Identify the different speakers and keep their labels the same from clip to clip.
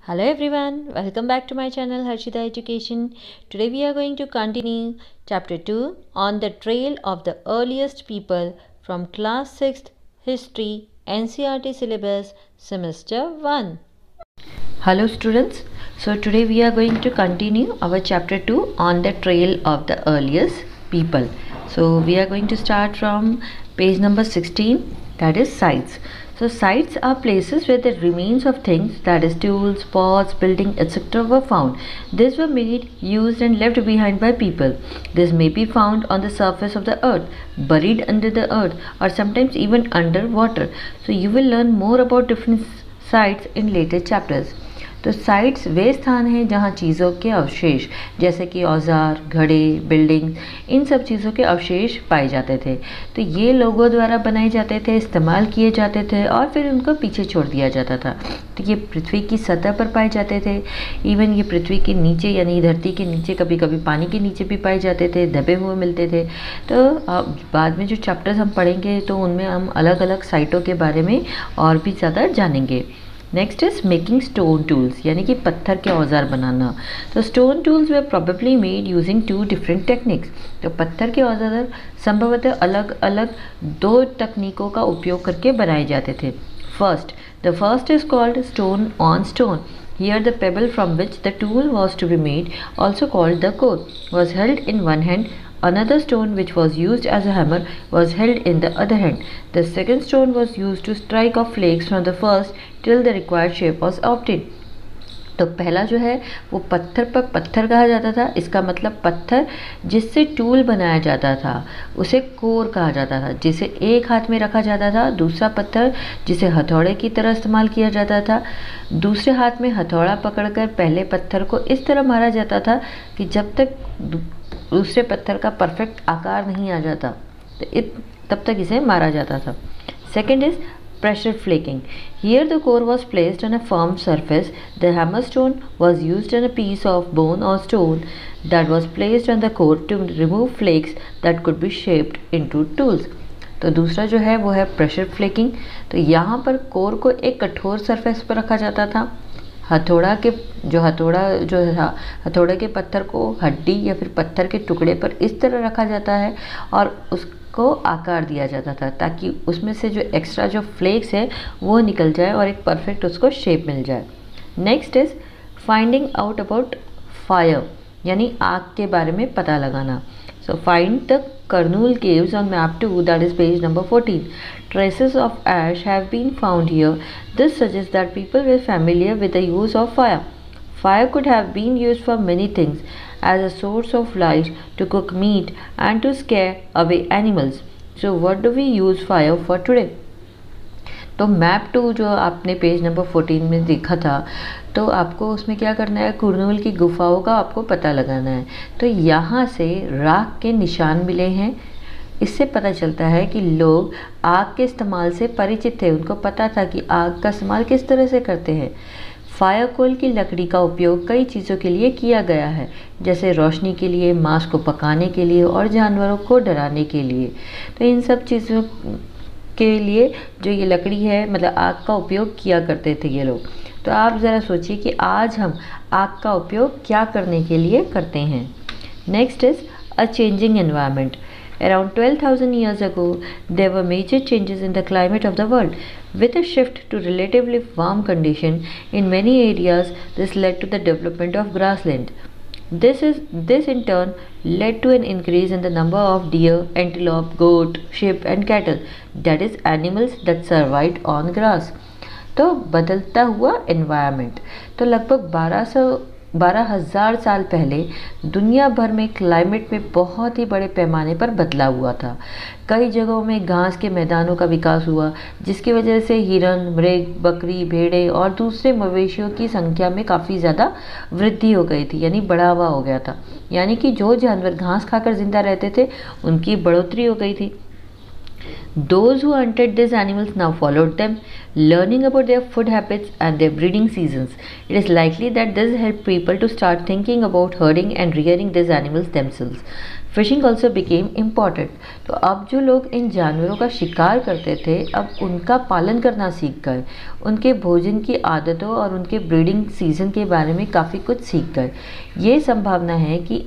Speaker 1: Hello everyone, welcome back to my channel Harshita Education. Today we are going to continue chapter 2 on the trail of the earliest people from class 6th History NCERT syllabus semester 1. Hello students, so today we are going to continue our chapter 2 on the trail of the earliest people. So we are going to start from page number 16, that is sites. So sites are places where the remains of things, that is tools, pots, building, etc. were found. These were made, used and left behind by people. This may be found on the surface of the earth, buried under the earth, or sometimes even under water. So you will learn more about different sites in later chapters. तो sites वे स्थान हैं जहाँ चीज़ों के अवशेष जैसे कि औजार, घड़े, बिल्डिंग, इन सब चीज़ों के अवशेष पाए जाते थे। तो ये लोगों द्वारा बनाए जाते थे, इस्तेमाल किए जाते थे और फिर उनको पीछे छोड़ दिया जाता था। तो ये पृथ्वी की सतह पर पाए जाते थे, इवन ये पृथ्वी के नीचे यानी धरती के नीचे, कभी कभी पानी के नीचे भी पाए जाते थे, दबे हुए मिलते थे। तो बाद में जो चैप्टर्स हम पढ़ेंगे तो उनमें हम अलग अलग साइटों के बारे में और भी ज़्यादा जानेंगे। Next is making stone tools, यानी कि पत्थर के औजार बनाना। तो stone tools were probably made using 2 different techniques. तो पत्थर के औजार संभवतः अलग अलग 2 तकनीकों का उपयोग करके बनाए जाते थे। The first is called stone on stone. Here the pebble from which the tool was to be made, also called the core, was held in one hand. Another stone which was used as a hammer was held in the other hand. The second stone was used to strike off flakes from the first till the required shape was obtained. तो पहला जो है वो पत्थर पर पत्थर कहा जाता था। इसका मतलब पत्थर जिससे टूल बनाया जाता था उसे कोर कहा जाता था, जिसे एक हाथ में रखा जाता था। दूसरा पत्थर जिसे हथौड़े की तरह इस्तेमाल किया जाता था, दूसरे हाथ में हथौड़ा पकड़कर पहले पत्थर को इस तरह मारा जाता था कि जब तक दूसरे पत्थर का परफेक्ट आकार नहीं आ जाता तो तब तक इसे मारा जाता था। Second is pressure flaking. Here the core was placed on a firm surface. The hammer stone was used on a piece of bone or stone that was placed on the core to remove flakes that could be shaped into tools. तो दूसरा जो है वो है pressure flaking. तो यहाँ पर core को एक कठोर सरफेस पर रखा जाता था। हथौड़ा था, हथौड़े के पत्थर को हड्डी या फिर पत्थर के टुकड़े पर इस तरह रखा जाता है और उसको आकार दिया जाता था ताकि उसमें से जो एक्स्ट्रा जो फ्लेक्स है वो निकल जाए और एक परफेक्ट उसको शेप मिल जाए। Next is finding out about fire, यानी आग के बारे में पता लगाना। So find the Karnool caves on map 2, that is page number 14. Traces of ash have been found here. This suggests that people were familiar with the use of fire. Fire could have been used for many things, as a source of light, to cook meat, and to scare away animals. So what do we use fire for today? तो map 2 जो आपने page number 14 में देखा था, तो आपको उसमें क्या करना है, कुरनूल की गुफाओं का आपको पता लगाना है। तो यहाँ से राख के निशान मिले हैं। इससे पता चलता है कि लोग आग के इस्तेमाल से परिचित थे, उनको पता था कि आग का इस्तेमाल किस तरह से करते हैं। फायर कोल की लकड़ी का उपयोग कई चीज़ों के लिए किया गया है, जैसे रोशनी के लिए, मांस को पकाने के लिए और जानवरों को डराने के लिए। तो इन सब चीज़ों के लिए जो ये लकड़ी है, मतलब आग का उपयोग किया करते थे ये लोग। तो आप ज़रा सोचिए कि आज हम आग का उपयोग क्या करने के लिए करते हैं। Next is a changing environment. Around 12,000 years ago, there were major changes in the climate of the world. With a shift to relatively warm condition in many areas, this led to the development of grassland. This in turn led to an increase in the number of deer, antelope, goat, sheep and cattle, that is animals that survived on grass. तो बदलता हुआ environment, तो लगभग 12,000 साल पहले दुनिया भर में क्लाइमेट में बहुत ही बड़े पैमाने पर बदलाव हुआ था। कई जगहों में घास के मैदानों का विकास हुआ, जिसकी वजह से हिरन, मृग, बकरी, भेड़ें और दूसरे मवेशियों की संख्या में काफ़ी ज़्यादा वृद्धि हो गई थी, यानी बढ़ावा हो गया था। यानी कि जो जानवर घास खाकर जिंदा रहते थे उनकी बढ़ोतरी हो गई थी। Those who hunted these animals now followed them, learning about their food habits and their breeding seasons. It is likely that this helped people to start thinking about herding and rearing these animals themselves. Fishing also became important. तो अब जो लोग इन जानवरों का शिकार करते थे अब उनका पालन करना सीख गए, उनके भोजन की आदतों और उनके ब्रीडिंग सीजन के बारे में काफ़ी कुछ सीख गए। ये संभावना है कि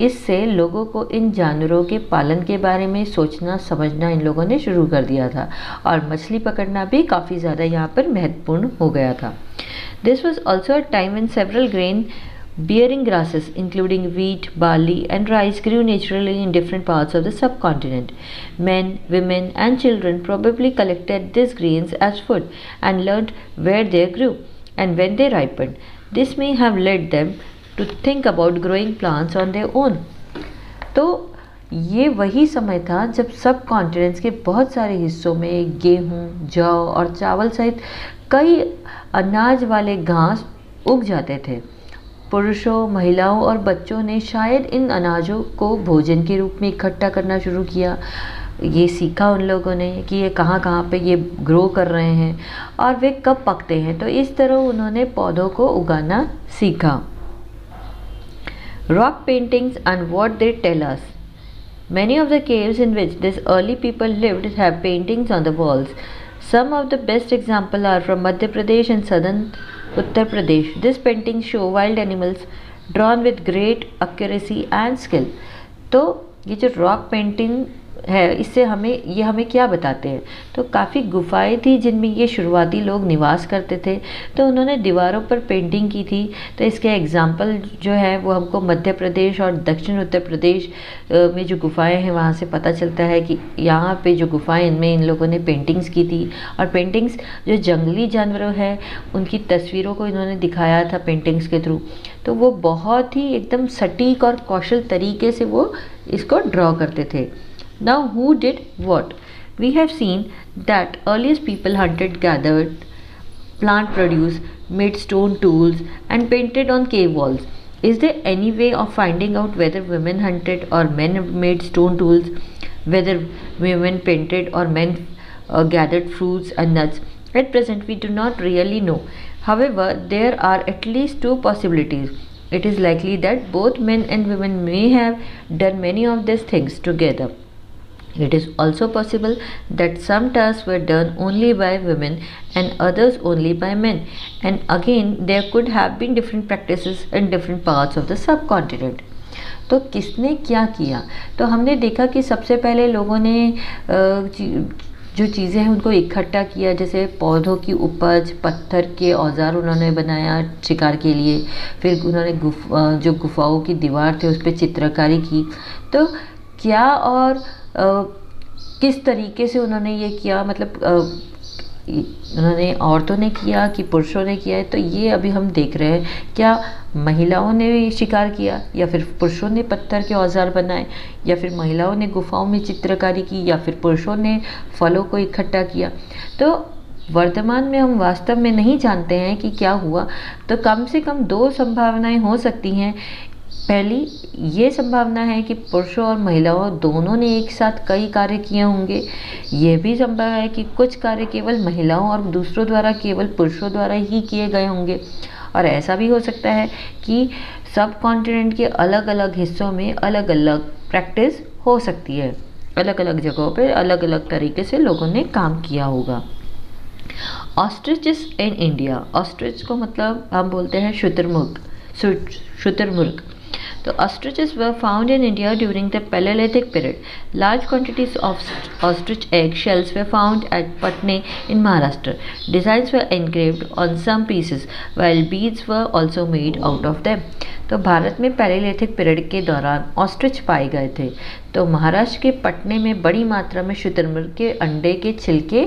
Speaker 1: इससे लोगों को इन जानवरों के पालन के बारे में सोचना समझना इन लोगों ने शुरू कर दिया था, और मछली पकड़ना भी काफ़ी ज़्यादा यहाँ पर महत्वपूर्ण हो गया था। This was also a time when several grain bearing grasses including wheat, barley and rice grew naturally in different parts of the subcontinent. Men, women and children probably collected these grains as food and learned where they grew and when they ripened. This may have led them to think about growing plants on their own. तो ये वही समय था जब सब continents के बहुत सारे हिस्सों में गेहूँ, जौ और चावल सहित कई अनाज वाले घास उग जाते थे। पुरुषों, महिलाओं और बच्चों ने शायद इन अनाजों को भोजन के रूप में इकट्ठा करना शुरू किया। ये सीखा उन लोगों ने कि ये कहाँ कहाँ पे ये ग्रो कर रहे हैं और वे कब पकते हैं, तो इस तरह उन्होंने पौधों को उगाना सीखा। Rock paintings and what they tell us. Many of the caves in which these early people lived have paintings on the walls. Some of the best examples are from Madhya Pradesh and southern Uttar Pradesh. These paintings show wild animals drawn with great accuracy and skill. तो ये जो rock painting है इससे हमें क्या बताते हैं, तो काफ़ी गुफाएं थी जिनमें ये शुरुआती लोग निवास करते थे, तो उन्होंने दीवारों पर पेंटिंग की थी। तो इसके एग्जाम्पल जो है वो हमको मध्य प्रदेश और दक्षिण उत्तर प्रदेश में जो गुफाएं हैं वहाँ से पता चलता है कि यहाँ पे जो गुफाएं इनमें इन लोगों ने पेंटिंग्स की थी। और पेंटिंग्स जो जंगली जानवरों हैं उनकी तस्वीरों को इन्होंने दिखाया था पेंटिंग्स के थ्रू, तो वो बहुत ही एकदम सटीक और कौशल तरीके से वो इसको ड्रॉ करते थे। Now who did what? We have seen that earliest people hunted, gathered plant produce, made stone tools and painted on cave walls. Is there any way of finding out whether women hunted or men made stone tools, whether women painted or men gathered fruits and nuts? At present we do not really know. However, there are at least two possibilities. It is likely that both men and women may have done many of these things together. It is also possible that some tasks were done only by women and others only by men. And again, there could have been different practices in different parts of the subcontinent. तो किसने क्या किया? तो हमने देखा कि सबसे पहले लोगों ने जो चीज़ें हैं उनको इकट्ठा किया, जैसे पौधों की उपज, पत्थर के औजार उन्होंने बनाया शिकार के लिए, फिर उन्होंने जो गुफाओं की दीवार थे उस पर चित्रकारी की। तो क्या और किस तरीके से उन्होंने ये किया, मतलब उन्होंने औरतों ने किया कि पुरुषों ने किया है, तो ये अभी हम देख रहे हैं। क्या महिलाओं ने शिकार किया या फिर पुरुषों ने पत्थर के औजार बनाए, या फिर महिलाओं ने गुफाओं में चित्रकारी की, या फिर पुरुषों ने फलों को इकट्ठा किया। तो वर्तमान में हम वास्तव में नहीं जानते हैं कि क्या हुआ। तो कम से कम दो संभावनाएं हो सकती हैं। पहली ये संभावना है कि पुरुषों और महिलाओं दोनों ने एक साथ कई कार्य किए होंगे। यह भी संभव है कि कुछ कार्य केवल महिलाओं और दूसरों द्वारा केवल पुरुषों द्वारा ही किए गए होंगे। और ऐसा भी हो सकता है कि सब कॉन्टिनेंट के अलग अलग हिस्सों में अलग अलग प्रैक्टिस हो सकती है, अलग अलग जगहों पर अलग अलग तरीके से लोगों ने काम किया होगा। Ostriches in India. ऑस्ट्रिच को मतलब हम बोलते हैं शुतुरमुर्ग। The ostriches were found in India during the Paleolithic period. Large quantities of ostrich egg shells were found at Patna in Maharashtra. Designs were engraved on some pieces, while beads were also made out of them. तो भारत में palaeolithic period के दौरान ostrich पाए गए थे। तो महाराष्ट्र के पटने में बड़ी मात्रा में शुतुरमुर्ग के अंडे के छिलके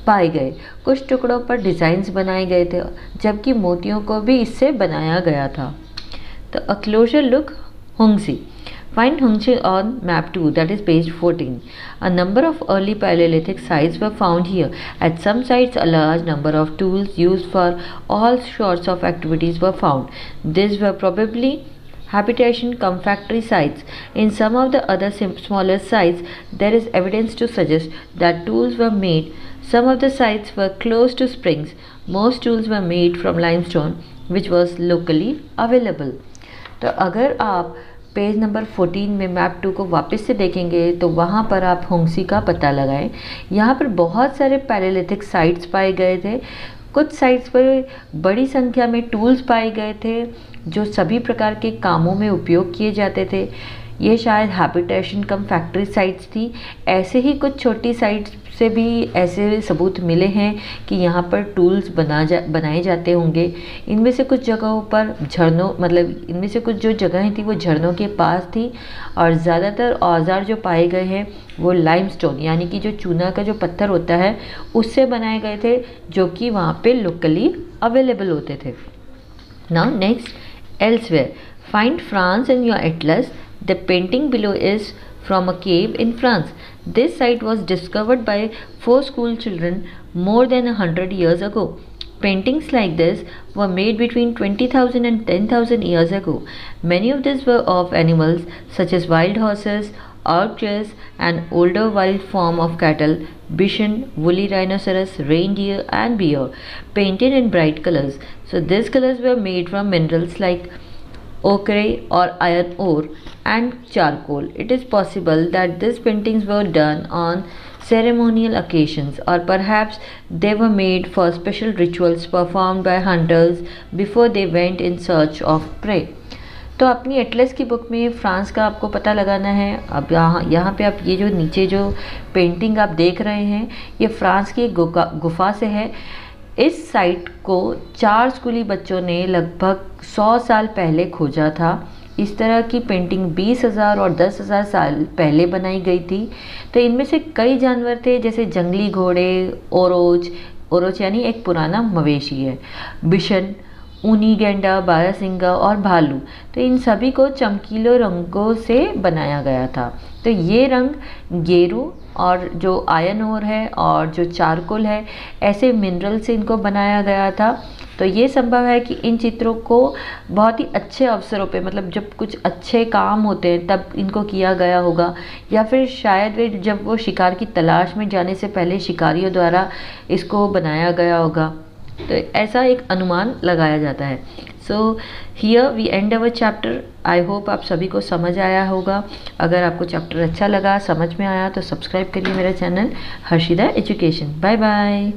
Speaker 1: पाए गए। कुछ टुकड़ों पर डिज़ाइंस बनाए गए थे, जबकि मोतियों को भी इससे बनाया गया था। तो a closer look, Hongxi. Find Hongxi on map 2, that is page 14. A number of early Paleolithic sites were found here. At some sites, a large number of tools used for all sorts of activities were found. These were probably habitation cum factory sites. In some of the other smaller sites, there is evidence to suggest that tools were made. Some of the sites were close to springs. Most tools were made from limestone, which was locally available. तो अगर आप page number 14 में map 2 को वापस से देखेंगे तो वहाँ पर आप होंगसी का पता लगाएं। यहाँ पर बहुत सारे पैलेलिथिक साइट्स पाए गए थे। कुछ साइट्स पर बड़ी संख्या में टूल्स पाए गए थे जो सभी प्रकार के कामों में उपयोग किए जाते थे। ये शायद हैबिटेशन कम फैक्ट्री साइट्स थी। ऐसे ही कुछ छोटी साइट्स से भी ऐसे सबूत मिले हैं कि यहाँ पर टूल्स बनाए जाते होंगे। इनमें से कुछ जगहों पर झरनों मतलब इनमें से कुछ जो जगहें थी वो झरनों के पास थी और ज़्यादातर औजार जो पाए गए हैं वो लाइमस्टोन यानी कि जो चूना का जो पत्थर होता है उससे बनाए गए थे, जो कि वहाँ पे लोकली अवेलेबल होते थे। Now next, elsewhere, find France in your Atlas. The painting below is from a cave in France. This site was discovered by 4 school children more than 100 years ago. Paintings like this were made between 20,000 and 10,000 years ago. Many of these were of animals such as wild horses, archers, and older wild form of cattle, bison, woolly rhinoceros, reindeer, and bear, painted in bright colors. So these colors were made from minerals like ochre or iron ore and charcoal. It is possible that these paintings were done on ceremonial occasions, or perhaps they were made for special rituals performed by hunters before they went in search of prey. तो अपनी Atlas की book में France का आपको पता लगाना है। अब यहाँ पे आप ये जो नीचे जो पेंटिंग आप देख रहे हैं ये फ्रांस की गुफा से है। इस साइट को 4 स्कूली बच्चों ने लगभग 100 साल पहले खोजा था। इस तरह की पेंटिंग 20,000 और 10,000 साल पहले बनाई गई थी। तो इनमें से कई जानवर थे जैसे जंगली घोड़े, ओरोच यानी एक पुराना मवेशी है, बिशन, ऊनी गेंडा, बारहसिंगा और भालू। तो इन सभी को चमकीले रंगों से बनाया गया था। तो ये रंग गेरू और जो आयरन ओर है और जो चारकोल है ऐसे मिनरल से इनको बनाया गया था। तो ये संभव है कि इन चित्रों को बहुत ही अच्छे अवसरों पे मतलब जब कुछ अच्छे काम होते हैं तब इनको किया गया होगा, या फिर शायद वे जब वो शिकार की तलाश में जाने से पहले शिकारियों द्वारा इसको बनाया गया होगा। तो ऐसा एक अनुमान लगाया जाता है। So here we end our chapter. I hope आप सभी को समझ आया होगा। अगर आपको चैप्टर अच्छा लगा, समझ में आया तो सब्सक्राइब करिए मेरा channel Harshida education. Bye bye.